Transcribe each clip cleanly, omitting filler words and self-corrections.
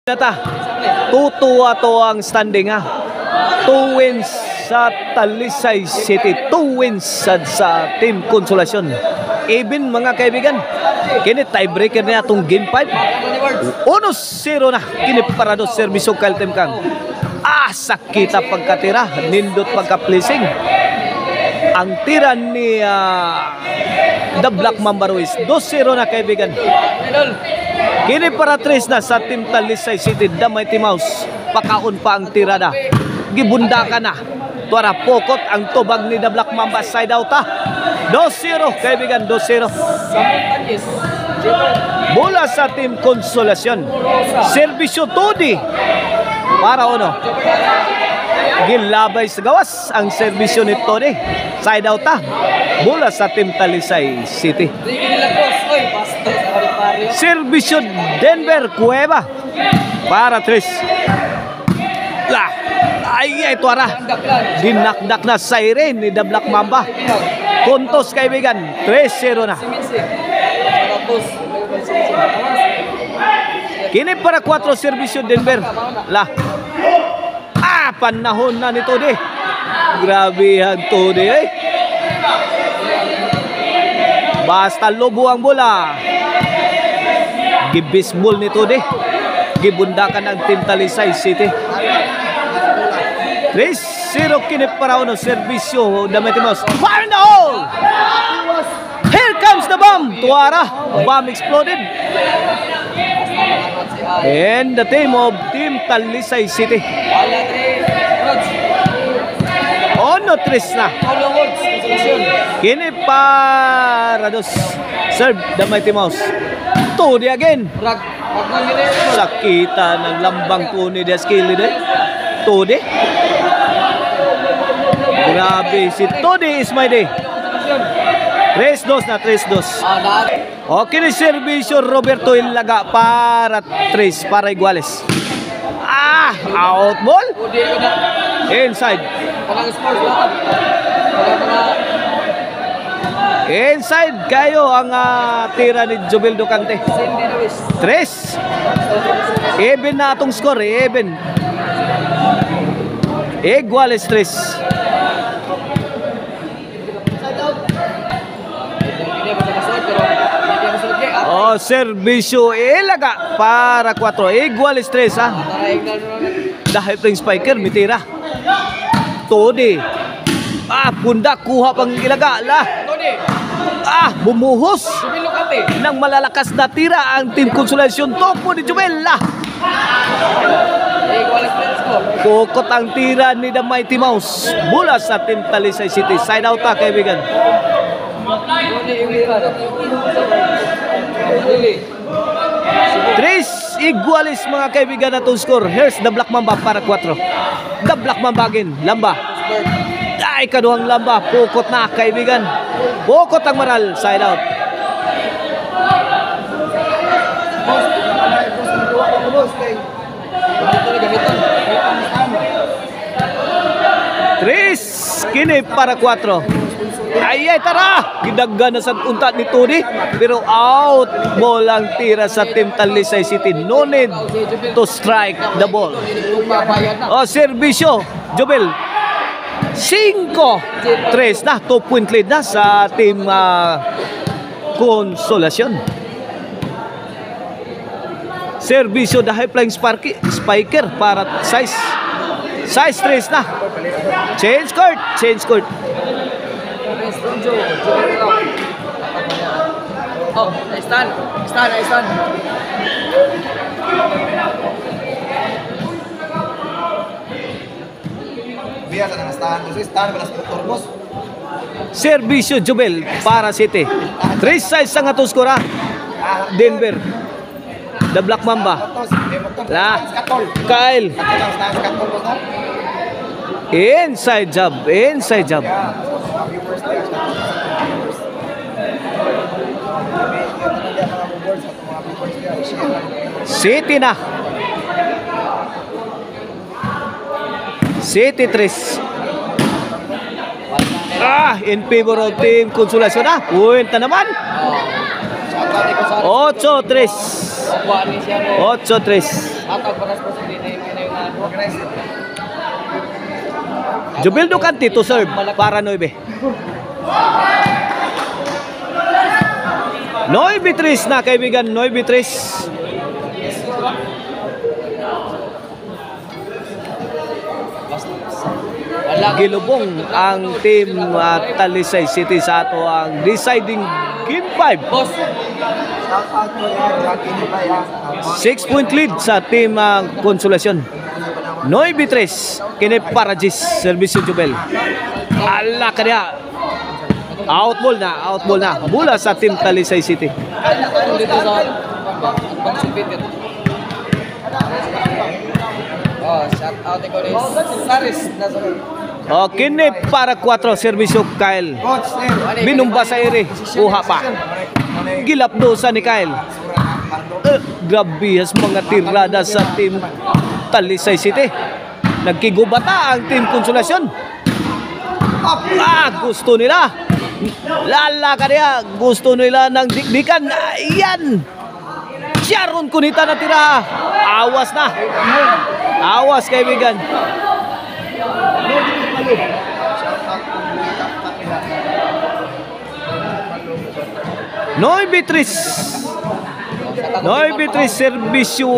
Nata, tutuwa to ang standing ha. 2 wins sa Talisay City, 2 wins sa Team Consolacion. Even mga kaibigan, kini tiebreaker niya itong game 5. 1-0 na, kini parado servisyo Kaltem Kang. Sakita pagkatira, nindot pagka-placing. Ang tira ni The Black Mamba Ruiz, 2-0 na kaibigan. Kini para 3 na sa Team Talisay City, The Mighty Mouse. Pakaon pa ang tirada. Gibunda ka na. Tuara pokot ang tubag ni The Black Mamba, side out ha. 2-0 kaibigan, 2-0. Bola sa Team Consolacion. Servisyo Tudi para uno. Gilabay sa gawas ang servisyo ni Tony. Side out ha. Bola sa Team Talisay City. Servisyo Denver Cueva para 3. Ay ito ara. Dinakdak na siren ni The Black Mamba. Puntos kaibigan, 3-0 na. Kini para 4 servisyo Denver. Panahon na ni Tony. Grabe ang Tony Basta lobo ang bola. Gibisbol ni Tony. Gibundakan ang Team Talisay City. 3-0 kini para uno servisyo The Mighty Mouse. Fire in the hole! Here comes the bomb! Tuara, bomb exploded. And the team of Team Talisay City. Ono 3 na. Kini para dos. Serve The Mighty Mouse. Tudi again. Sakita ng lambang po ni Deskili de. Tudi. Grabe si Tudi is my day. 3-2 na, 3-2. Okay ni servisyo Roberto Ilaga para 3 para iguales. Out ball. Inside. Inside kayo ang tira ni Jubel Ducante. 3. Even na atong score, even. Iguales 3. Servisyo Ilaga para 4. Iguales 3 ha. Dahil pring spiker mitira. Todi. Pundak kuha pang Ilaga lah. Bumuhos ng malalakas na tira ang Team Consolacion. Topo ni Jubel lah. Kukot ang tira ni The Mighty Mouse. Bola sa Team Talisay City. Side out ha kaibigan. 3 iguales mga kaibigan na itong score. Here's The Black Mamba para 4. The Black Mamba again. Lamba. Kaduhang lamba. Pukot na kaibigan. Pukot ang maral. Side out. Tris kini para 4. Ay tara! Gidaggan na sa unta ni Tony. Pero out. Ball ang tira sa Team Talisay City. No need to strike the ball. Servisyo Jubel 5-3 na. 2-point lead na sa Team Consolacion. Servisyo the high flying spiker para size 3 na. Change court. Stand. Servisyo Jubel para City. 3-6 ang atong skora. Denver. The Black Mamba. Kyle. Inside job. City na. City 3. In favor of Team Consolacion na. Puwenta naman. 8-3. 8-3. Jubel Ducanti to serve para 9. 9-3 na kaibigan, 9-3. Gilubong ang team Talisay City sa ato ang deciding game 5. 6-point lead sa team Consolacion. 9-3 kini Parajis Servicio Jubel. Ala kanya. Outball na. Bola sa team Talisay City. Shout out ko ni Saris Nazareth. Kini para 4 Servicio Kyle. Binumba sa ere. Kuha pa. Gilapdosa ni Kyle. Grabe has mga tirada sa team Talisay City. Nagkigubata ang team Consolacion. Gusto nila. Lala kanya. Gusto nila ng dikdikan. Ayan. Sharon kunita na tira. Awas na. Awas kaibigan. Noibitris Servicio.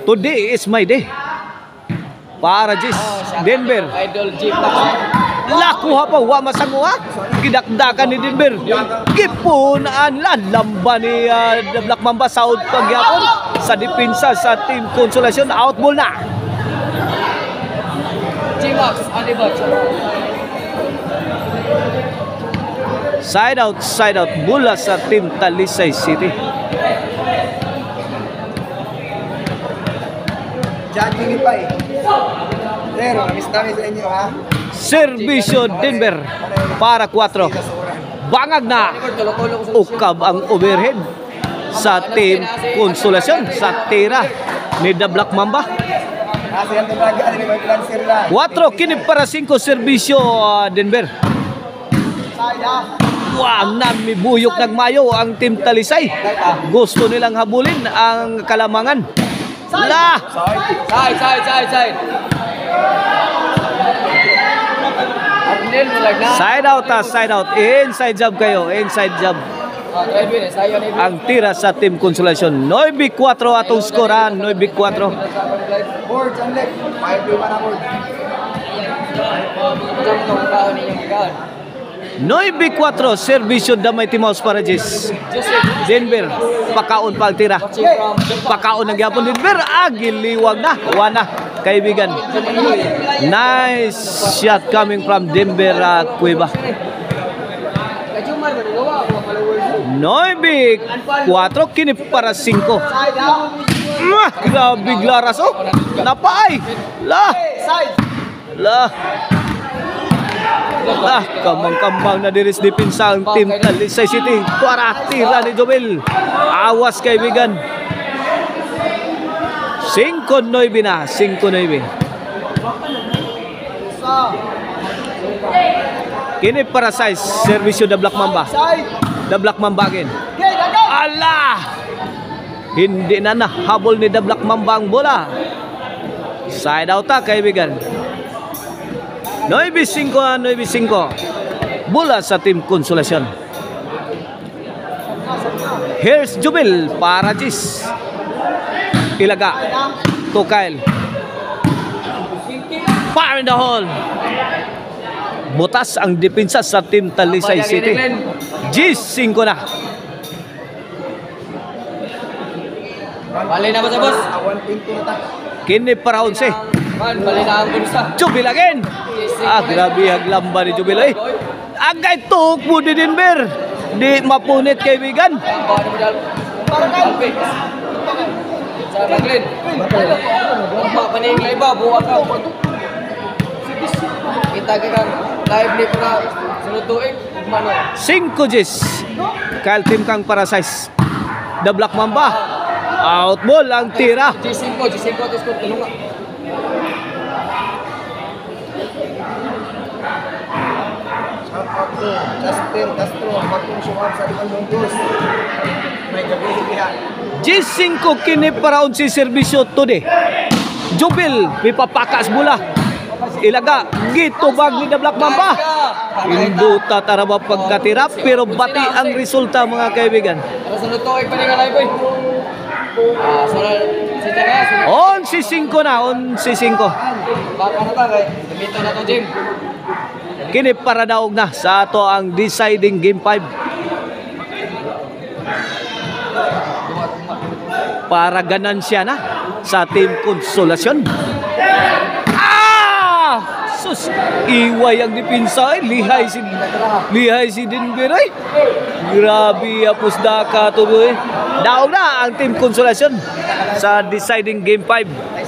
Today is my day. Parajis Denver. Idol Jeep. Lakuha pa wa masanguha. Gidakdakan ni Denver. Gipunaan lalamba ni The Black Mamba South pagyapon sa depensa sa team Consolacion. Outball na. G-Max Anibot. Side out bola sa team Talisay City. Judging pa eh. Pero, miss sa inyo ha. Servicio Denver para 4. Bangag na. Ukab ang overhead sa team Consolacion sa tira ni The Black Mamba. 4 kini para 5 Servicio Denver. Wow, namibuyok ng mayo ang team Talisay. Gusto nilang habulin ang kalamangan. La! Side. Side out. Inside job kayo. Inside job. Ang tira sa team Consolacion. 9-4 atong skoran. 9-4. Board and left. 5-2 na board. 9-4 Servicio Damay Timaus Parajis. Denver pakaon pa ang tira. Pakaon ng gyapon Denver. Giliwag na. Wana kaibigan. Nice shot coming from Denver Cueva. 9-4 kini para 5. Grabe glaras oh. Napaay. Kamang-kambang na diris depensa ang team Talisay City. Tuara tira ni Jobel. Awas kaibigan. 5-9 na. 5-9. Kini para size Servicio The Black Mamba. The Black Mamba again. Ala! Hindi na nahabol ni The Black Mamba ang bola. Side out kaibigan. 9-5. Bola sa team Consolacion. Here's Jubel Parajis. Ilaga to Kyle. Fire in the hole. Butas ang depensa sa team Talisay City. G5 na. Bali na ba sa boss? Kini para 11. Bali na ang bulsa. Jubel again. Grabe haglamba ni Jubel eh. Agay tukbo ni Denver. Di mapunit kaibigan. Sa Maglin. Paning live ba buhat ka. Kita ka live ni para sunod tuig mano. 5 Gs. Kyle team kang para size. The Black Mamba. Outball ang tira. G5 tis ko tulungan. Shout out to Justin Castro, Matong Suwab sa Ikalunggos. May gabi niya. G5 kini paraon si serbisyo today. Jubil, pipapakas bola. Ilaga, gitubag ni The Black Mamba. Induta taraba pagkatira, pero bati ang resulta mga kaibigan. Para sa luto ay paningalay boy. Si Jaga, 11-5 na, 11-5. baka na ta kay gamito na to Jim. Kini para daog na sa ato ang deciding game 5. Para ganansya na sa Team Konsolasyon. Sus, iway ang dipinsa ay lihay si Denver ay. Grabe apos daka to eh. Daog na ang Team Konsolasyon sa deciding game 5.